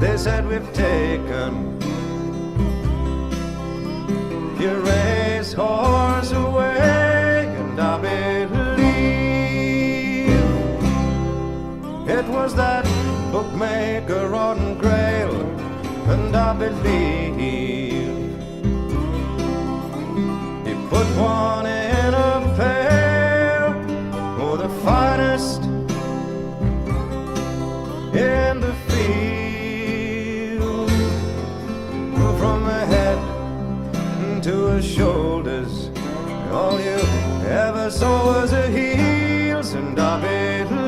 They said we've taken your racehorse away, and I believe it was that bookmaker on Grail, and I believe he put one in a pail, oh, the finest in the field, from the head to his shoulders, all you ever saw was the heels, and I believe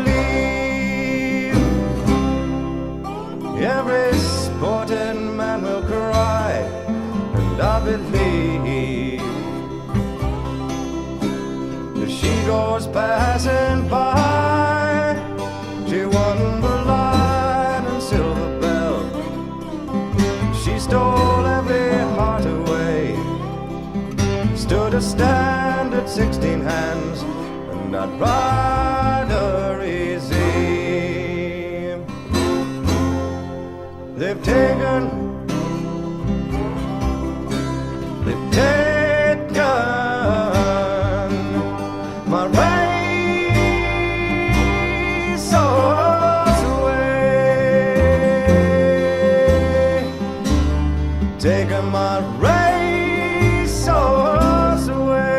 every sporting man will cry, and I believe if she goes passing by, she won the Lion and Silver Bell, she stole every heart away, stood a stand at 16 hands, and I'd ride her easy. They've taken my racehorse away, taken my racehorse away.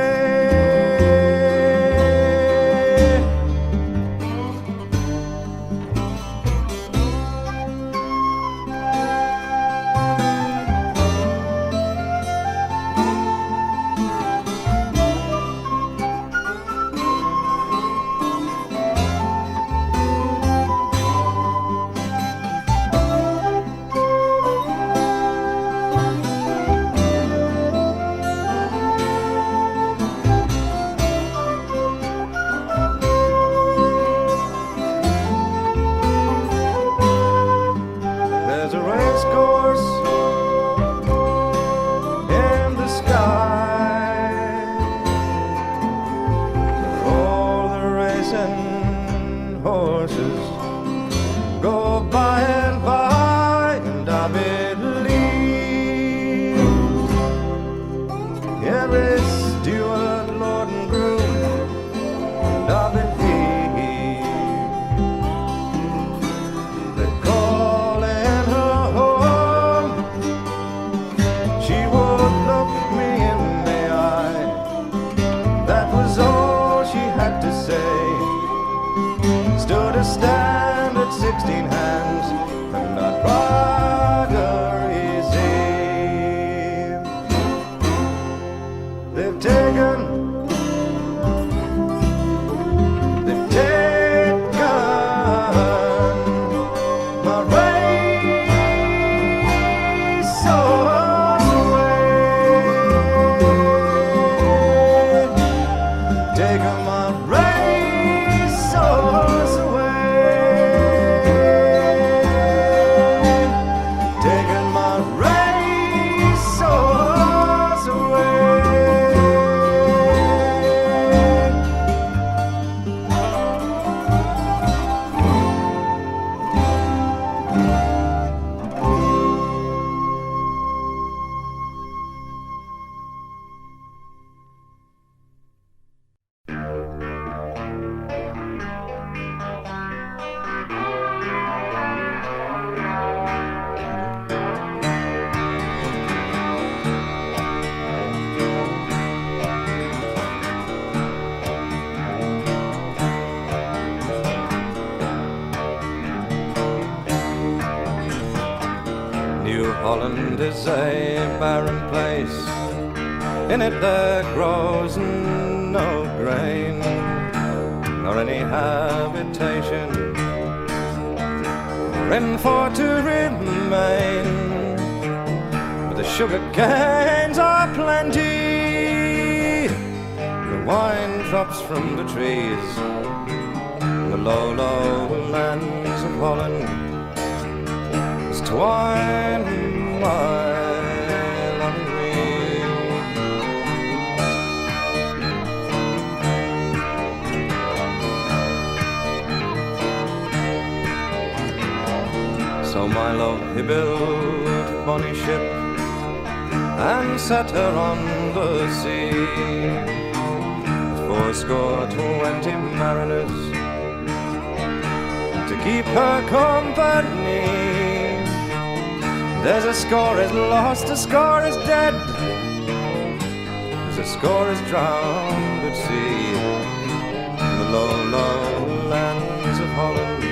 There's a race course in the sky, all the racing horses go by and by, and I believe every steward, lord and groom, and I believe they're calling her home. She would look me in the eye, that was all she had to say. Stood a stand at 16 hands, and I'd ride her easy. They've taken my racehorse away, taken my racehorse away, taken my racehorse away. New Holland is a barren place, in it there grows no grain, nor any habitation, written for to remain. But the sugar canes are plenty, the wine drops from the trees, the lowlands of Holland is twine my loving wheel. So my love he built a bonny ship and set her on the sea. 80 mariners to keep her company. There's a score is lost, a score is dead, there's a score is drowned at sea. The lowlands of Holland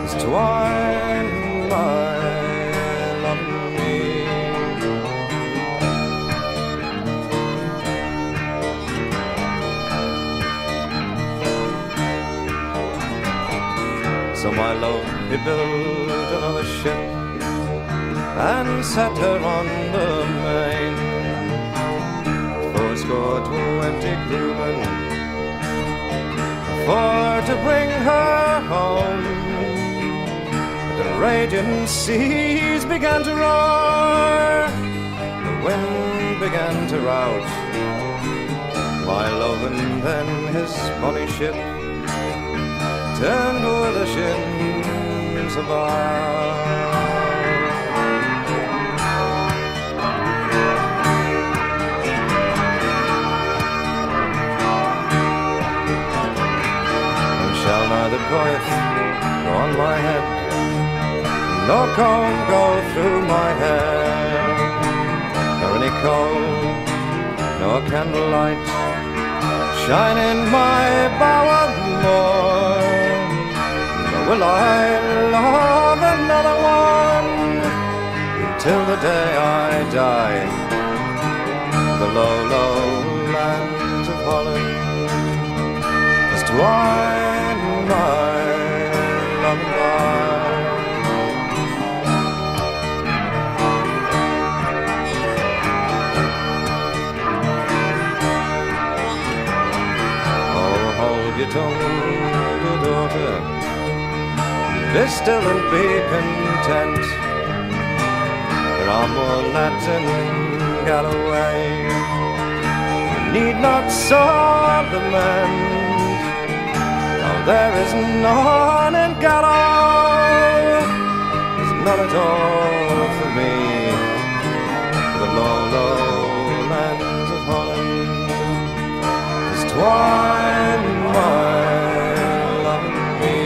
is twine my love and me. So my love he built another ship and set her on the main. 80 crewmen for to bring her home. The raging seas began to roar, the wind began to rout. My love and then his bonny ship turned with the shins about. Shall neither coif go on my head, nor comb go through my hair, nor any coal, nor candlelight shine in my bower more. Nor will I love another one till the day I die. The lowlands of Holland is twine my love and oh, hold your tongue, good daughter, be still and be content. There are more lads in Galloway, you need not saw the men. There is none in Gallow, there's none at all for me. The lowlands of Holland is twine my love and me.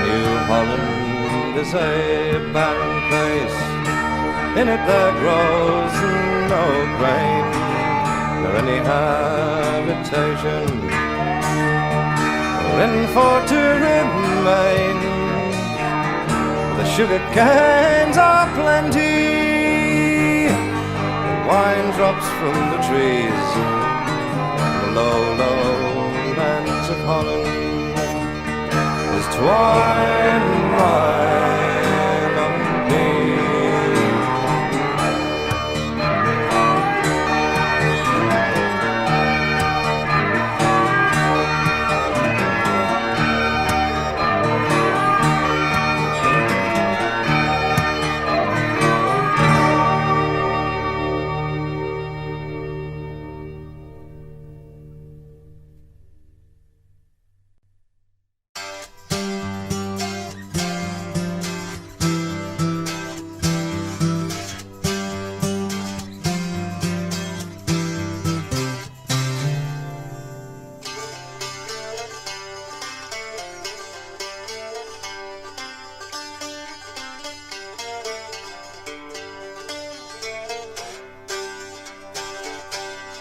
New Holland is a barren place, in it there grows no grain, nor any habitation, or in for to remain. The sugar canes are plenty, the wine drops from the trees. The lowlands of Holland is twine my love and me.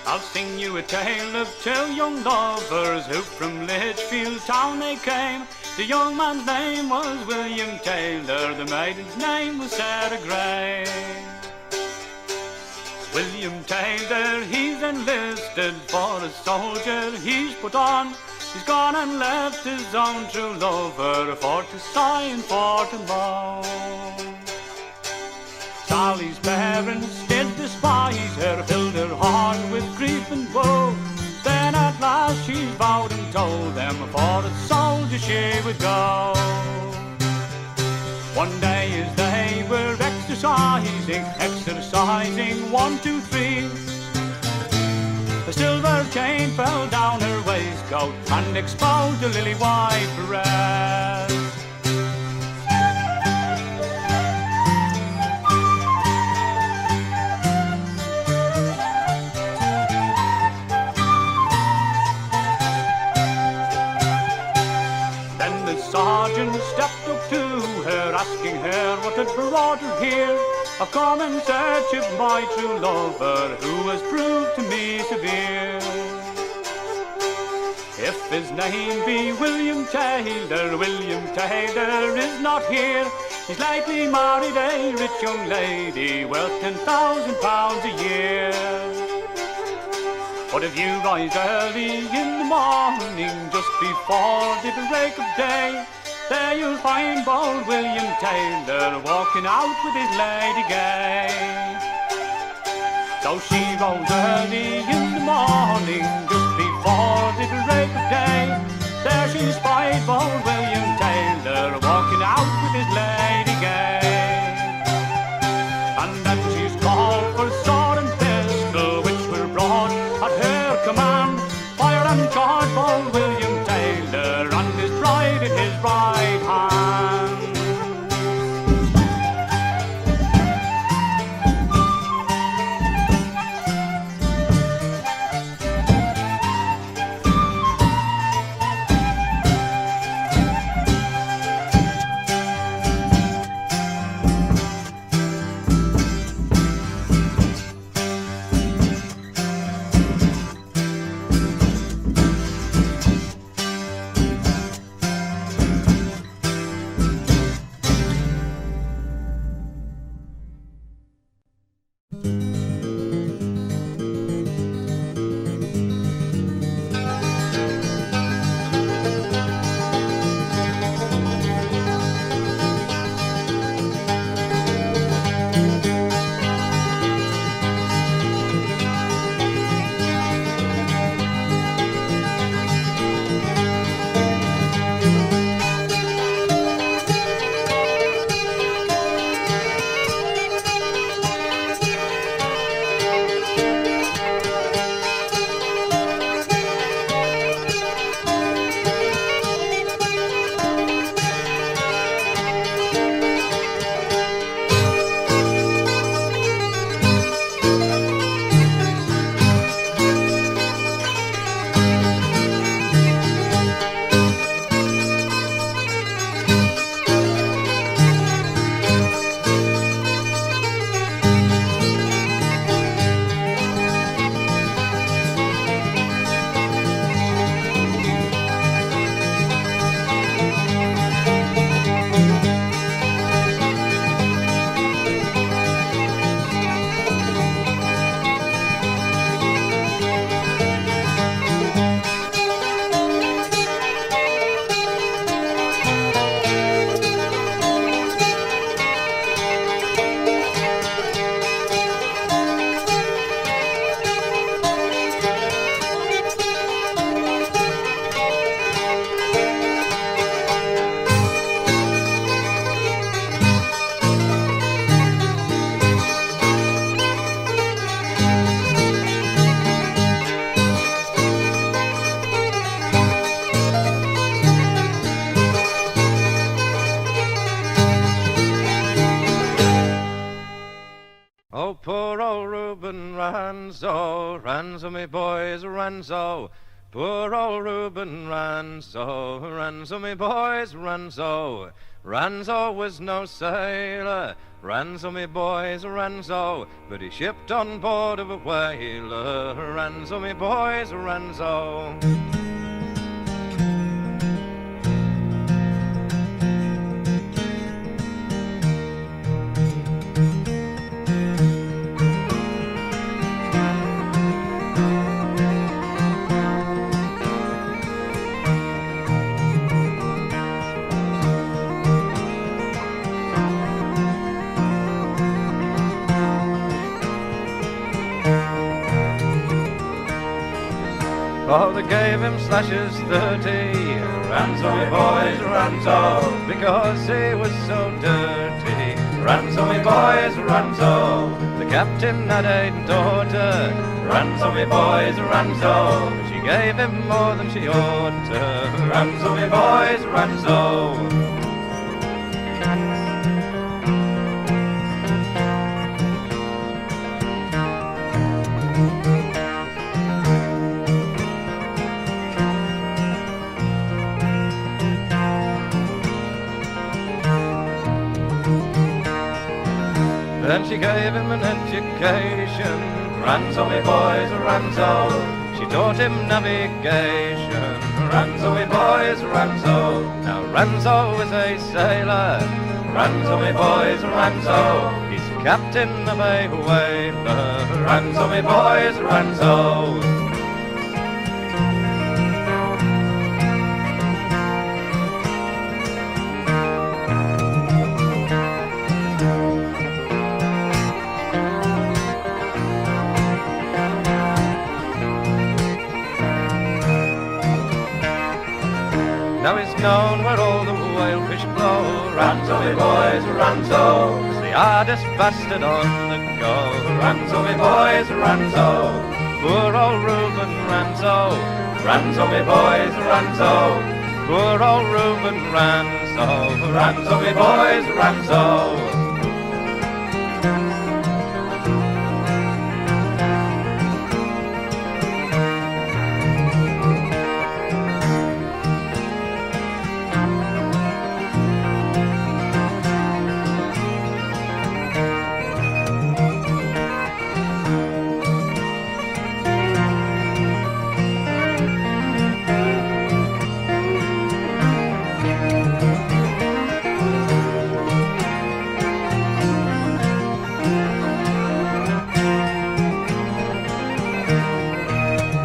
I'll sing you a tale of two young lovers who from Litchfield town they came. The young man's name was William Taylor, the maiden's name was Sarah Gray. William Taylor, he's enlisted for a soldier he's put on. He's gone and left his own true lover for to sigh and for to moan. Sally's parents did despise her, filled her heart with grief and woe. Then at last she vowed and told them for a soldier she would go. One day as they were exercising 1, 2, 3, The silver chain fell down her waistcoat and exposed a lily-white breast. Then the sergeant stepped up to her, asking her what had brought her here. I've come in search of my true lover, who has proved to me severe. If his name be William Taylor is not here. He's lately married a rich young lady, worth £10,000 a year. But if you rise early in the morning, just before the break of day, there you'll find bold William Taylor walking out with his lady gay. So she rose early in the morning, just before the break of day. There she spied bold William Taylor walking out with his lady gay. And then she's called for sword and pistol, which were brought at her command. Fire and charge bold William Taylor, and his bride in his right hand. Oh, poor old Rueben Ranzo, Ranzo, me boys, Ranzo. Poor old Rueben Ranzo, Ranzo, me boys, Ranzo. Ranzo was no sailor, Ranzo, me boys, Ranzo. But he shipped on board of a whaler, Ranzo, me boys, Ranzo. Oh, they gave him slashes 30, Ranzo, me boys, Ranzo, because he was so dirty. Ranzo, me boys, Ranzo. The captain had a daughter, Ranzo, me boys, Ranzo. She gave him more than she ought to. Ranzo, me boys, Ranzo. Then she gave him an education. Ranzo, me boys, Ranzo. She taught him navigation. Ranzo, me boys, Ranzo. Now Ranzo is a sailor. Ranzo, me boys, Ranzo. He's captain of a whaler. Ranzo, me boys, Ranzo. Now he's known where all the whalefish blow. Ranzo, me boys, Ranzo. He's the hardest bastard on the go. Ranzo, me boys, Ranzo. Poor old Rueben Ranzo. Ranzo, me boys, Ranzo. Poor old Rueben Ranzo. Ranzo, me boys, Ranzo.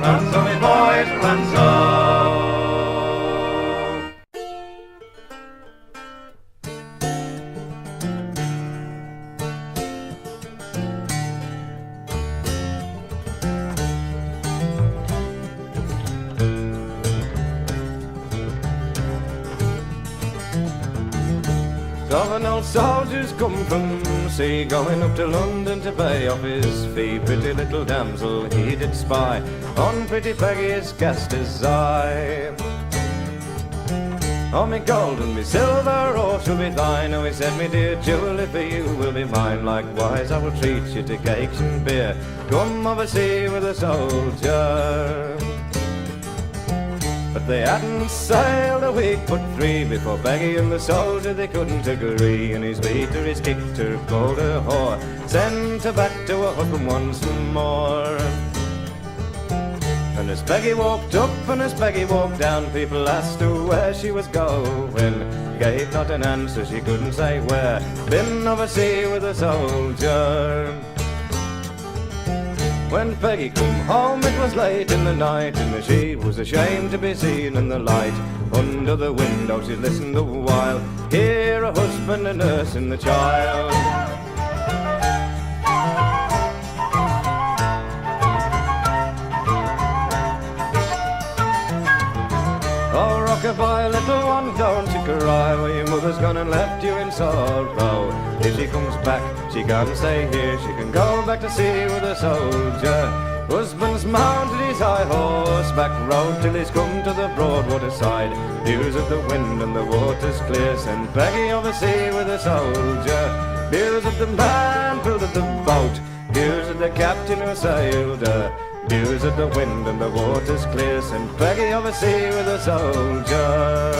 Ranzo, me boys, Ranzo. Seven old soldiers come from sea, going up to London to pay off his fee. Pretty little damsel he did spy on pretty Peggy's cast his eye. Oh, me gold and me silver all shall be thine. Oh, he said, me dear jewel, if you will be mine. Likewise I will treat you to cakes and beer. Come oversea with a soldier. But they hadn't sailed a week but three before Peggy and the soldier they couldn't agree. And his beat her, his kicked her, called her whore, sent her back to her husband once more. And as Peggy walked up and as Peggy walked down, people asked her where she was going. Gave not an answer, she couldn't say where. Been oversea with a soldier. When Peggy come home it was late in the night, and she was ashamed to be seen in the light. Under the window she listened a while, hear a husband and nursing the child. Oh, rock-a-bye, little one, don't you cry, well, your mother's gone and left you in sorrow. If she comes back, she can't stay here, she can go back to sea with a soldier. Husband's mounted his high horseback road till he's come to the broad water side. Views of the wind and the water's clear, send Peggy oversea with a soldier. Views of the man builded the boat, views of the captain who sailed her. Views of the wind and the water's clear, send Peggy oversea with a soldier.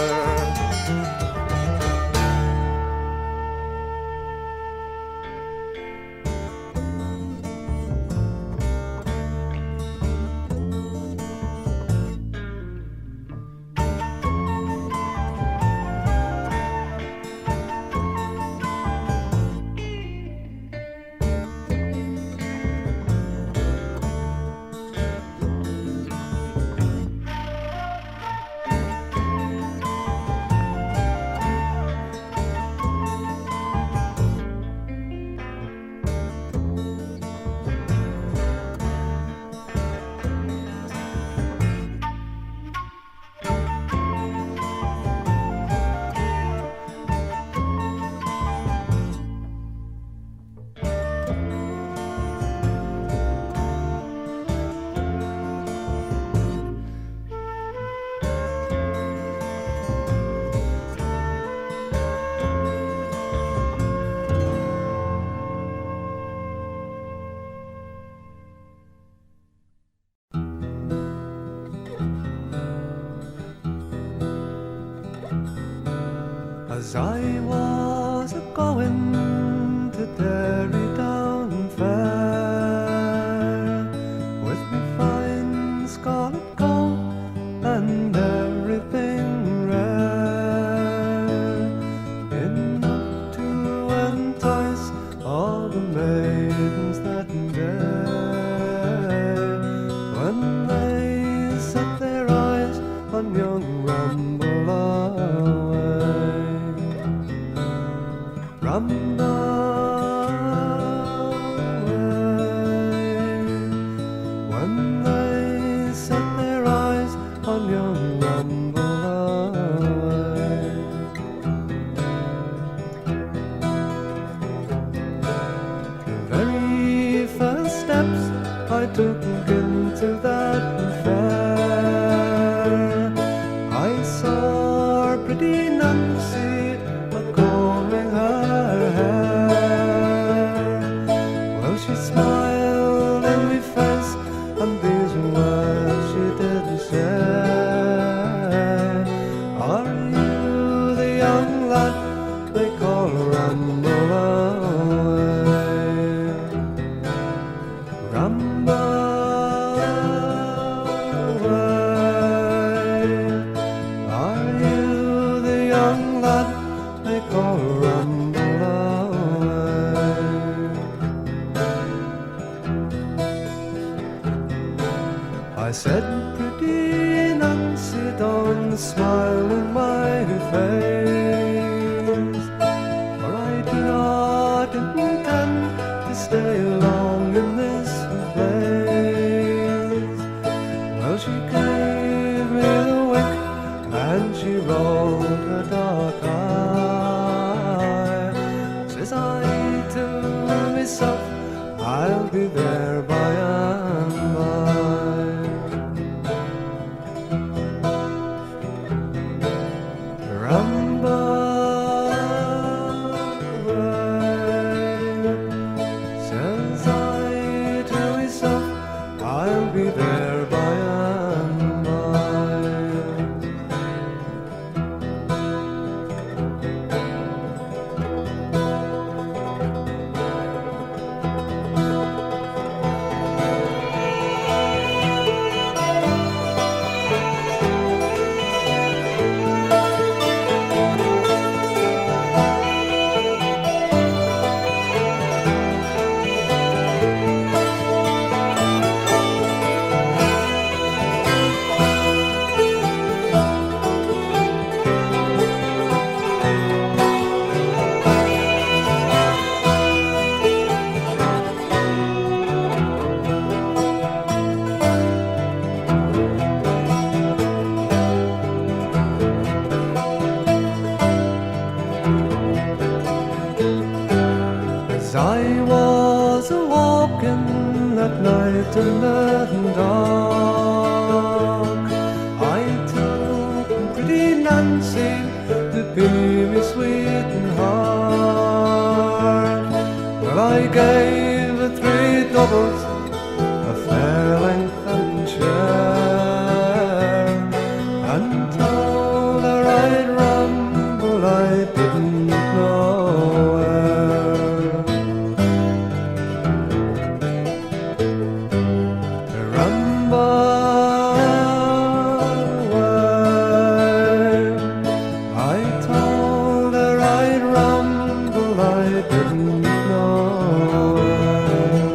As I was a-going to Derry Down Fair, with me fine scarlet gown and everything rare, enough to entice all the maidens that day, when they set their eyes on young Ramble Away. Ramble Away, when they set their eyes on young Ramble Away. The very first steps I took into that fair, I saw pretty Nancy a-combing her hair. Well, she smiled in me face, and these words she did say: Are you the young lad they call Ramble Away? Ramble Away, are you the young lad they call Ramble Away? I said, pretty Nancy, don't smile in my face, for I do not intend to stay long in this place. Well, she gave me the wink, and she rolled her dark eye. Says I to myself, I'll be there by and by. Ramble Away, says I to myself, I'll be there by and by. As I was a-walking that night in the dark, I took pretty Nancy to be me sweetheart. Well, I gave her 3 doubles, a fair length and share, and told her I'd ramble, I didn't know where. Ramble Away, I told her I'd ramble, I didn't know where.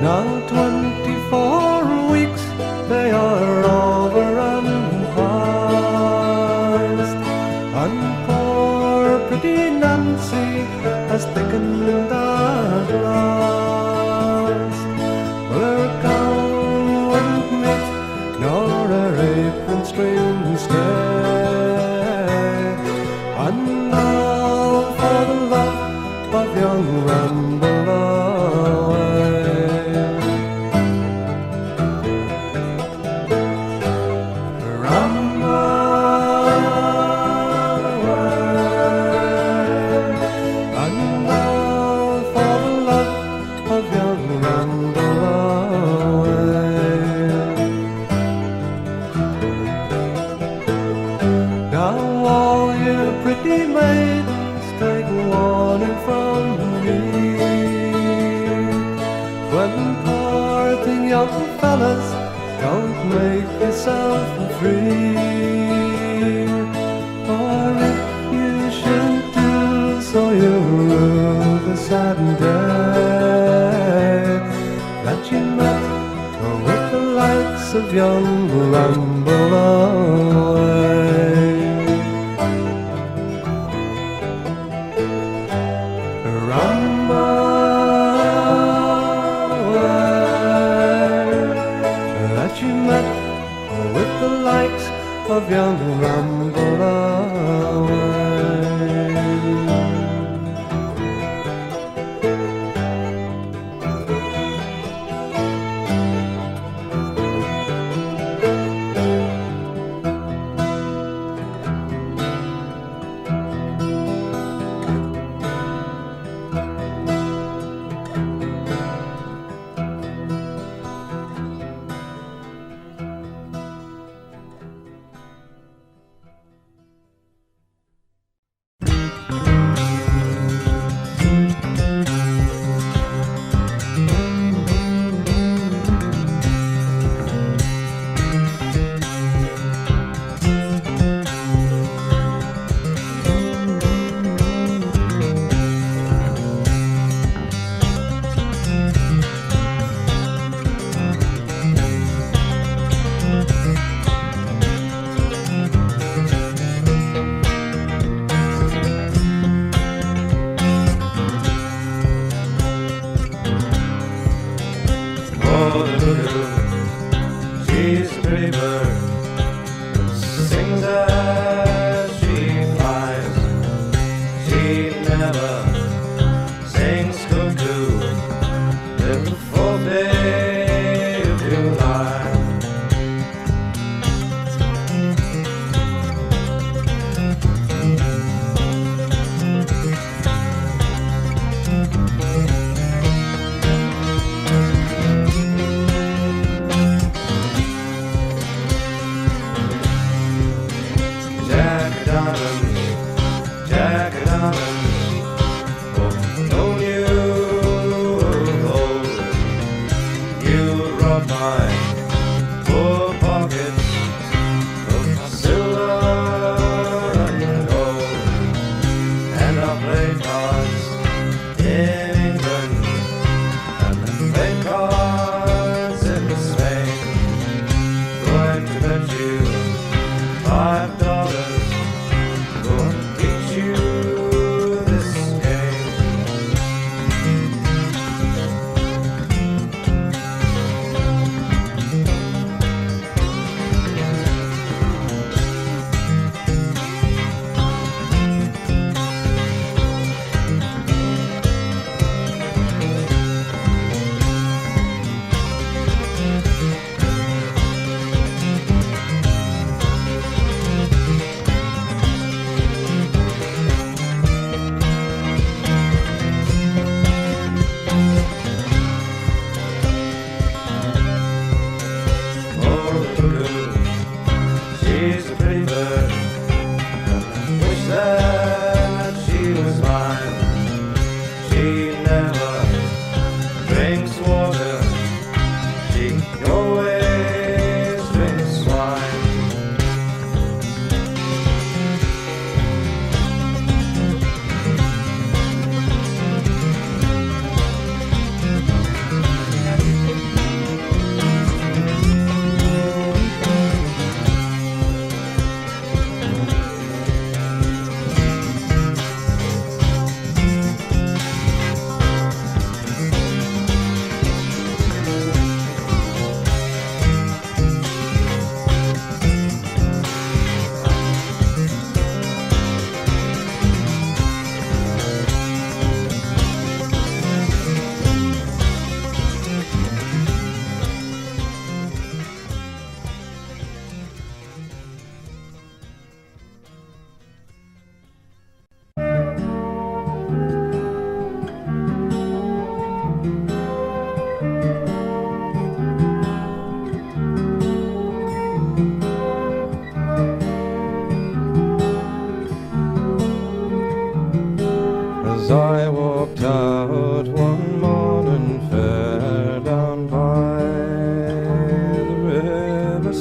Now 24 weeks they are over and past, and poor pretty Nancy has thickened at last. Well, her gown wouldn't knit, nor her apron string stay, and now for the love of young Ramble Away. Ramble Away, and now for the love of young Ramble Away. lady maidens, take warning from me. When parting, young fellas, don't make yourself free. For if you should do so, you'll rue the sad day that you met with the likes of young Ramble Away. Ramble Away, that you met with the likes of young Ramble Away.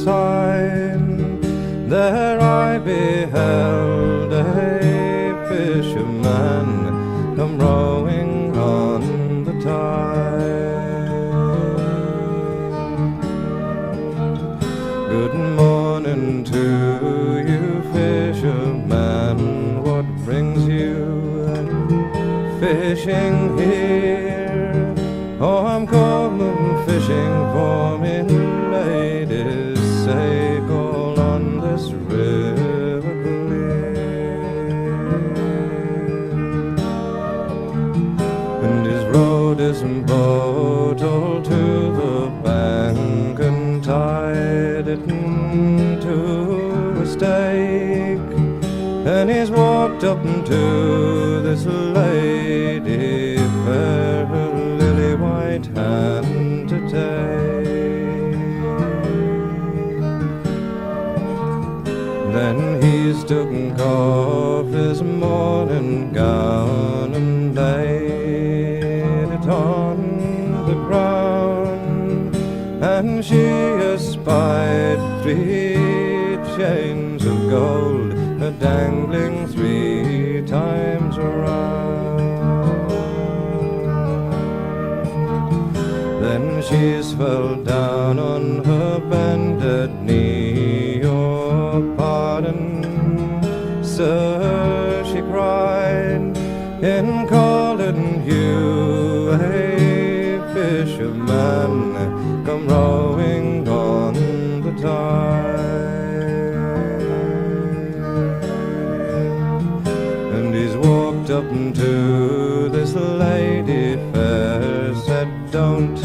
sign, there I beheld a fisherman come rowing on the tide. Good morning to you, fisherman, what brings you fishing here? Oh, I'm coming fishing for me lady's sake, all on this river clear. And he's rowed his boat all to the bank and tied it to a stake, and he's walked up to this lady fair, her lily white hand to take. Then he's taken off his morning gown and laid it on the ground, and she espied 3 chains of gold a-dangling 3 times around. Then she's fell down on her bended knee. Your pardon, sir, she cried, in calling you a fisherman come rowing on the tide. And he's walked up to this lady fair, said, don't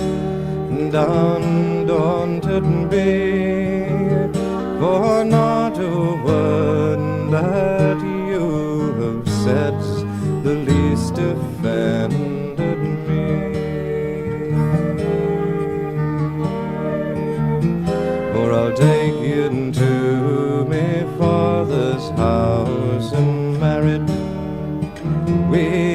undaunted be, for not a word that you have said's the least offended me. For I'll take you to me father's house, and married we